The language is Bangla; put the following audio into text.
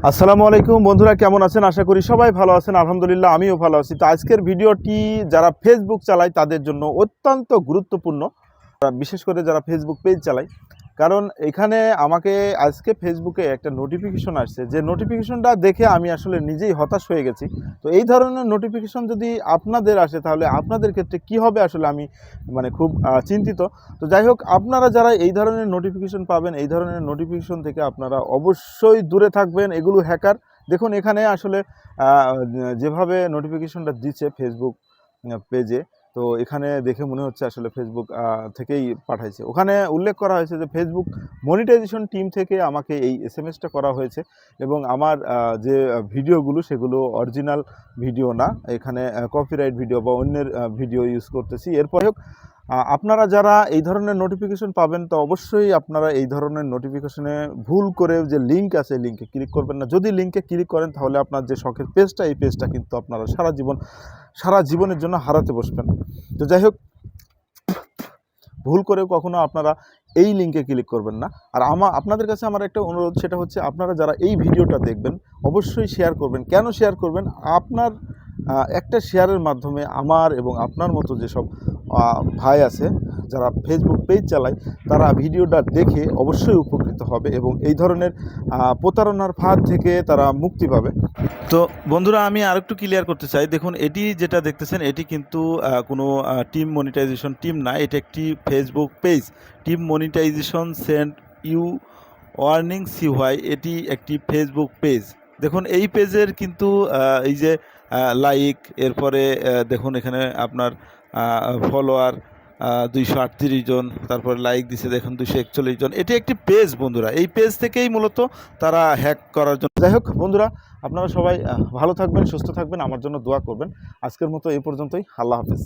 আসসালামু আলাইকুম বন্ধুরা, কেমন আছেন? আশা করি সবাই ভালো আছেন। আলহামদুলিল্লাহ আমিও ভালো আছি। তো আজকের ভিডিওটি যারা ফেসবুক চালায় তাদের জন্য অত্যন্ত গুরুত্বপূর্ণ, বিশেষ করে যারা ফেসবুক পেজ চালায়। কারণ এখানে আমাকে আজকে ফেসবুকে একটা নোটিফিকেশন আসছে, যে নোটিফিকেশনটা দেখে আমি আসলে নিজেই হতাশ হয়ে গেছি। তো এই ধরনের নোটিফিকেশন যদি আপনাদের আসে তাহলে আপনাদের ক্ষেত্রে কি হবে আসলে আমি খুব চিন্তিত। তো যাই হোক, আপনারা যারা এই ধরনের নোটিফিকেশন পাবেন, এই ধরনের নোটিফিকেশন থেকে আপনারা অবশ্যই দূরে থাকবেন। এগুলো হ্যাকার। দেখুন এখানে আসলে যেভাবে নোটিফিকেশনটা দিচ্ছে ফেসবুক পেজে, তো এখানে দেখে মনে হচ্ছে আসলে ফেসবুক থেকেই পাঠাইছে। ওখানে উল্লেখ করা হয়েছে যে ফেসবুক মনিটাইজেশন টিম থেকে আমাকে এই এসএমএসটা করা হয়েছে, এবং আমার যে ভিডিওগুলো সেগুলো অরিজিনাল ভিডিও না, এখানে কপিরাইট ভিডিও বা অন্যের ভিডিও ইউজ করতেছি। এরপর হোক, আপনারা যারা এই ধরনের নোটিফিকেশন পাবেন তো অবশ্যই আপনারা এই ধরনের নোটিফিকেশনে ভুল করে যে লিঙ্ক আছে লিঙ্কে ক্লিক করবেন না। যদি লিঙ্কে ক্লিক করেন তাহলে আপনার যে শখের পেজটা, এই পেজটা কিন্তু আপনারা সারা জীবনের জন্য হারাতে বসবেন। তো যাই হোক, ভুল করেও কখনো আপনারা এই লিঙ্কে ক্লিক করবেন না। আর আপনাদের কাছে আমার একটা অনুরোধ, সেটা হচ্ছে আপনারা যারা এই ভিডিওটা দেখবেন অবশ্যই শেয়ার করবেন। কেন শেয়ার করবেন? আপনার একটা শেয়ারের মাধ্যমে আমার এবং আপনার মতো যেসব ভাই আছে যারা ফেসবুক পেজ চালায়, তারা ভিডিওটা দেখে অবশ্যই উপকৃত হবে এবং এই ধরনের প্রতারণার ফাঁদ থেকে তারা মুক্তি পাবে। তো বন্ধুরা, আমি আরেকটু ক্লিয়ার করতে চাই। দেখুন, এটি যেটা দেখতেছেন এটি কিন্তু কোনো টিম মনিটাইজেশন টিম না, এটা একটি Facebook page. Team monetization send you warning সিওয়াই, এটি একটি ফেসবুক পেজ। দেখুন এই পেজের কিন্তু এই যে লাইক, এরপরে দেখুন এখানে আপনার ফলোয়ার 238 জন, তারপরে লাইক দিছে দেখুন 241 জন। এটি একটি পেজ বন্ধুরা, এই পেজ থেকেই মূলত তারা হ্যাক করার জন্য। যাই হোক বন্ধুরা, আপনারা সবাই ভালো থাকবেন, সুস্থ থাকবেন, আমার জন্য দোয়া করবেন। আজকের মতো এই পর্যন্তই। আল্লাহ হাফেজ।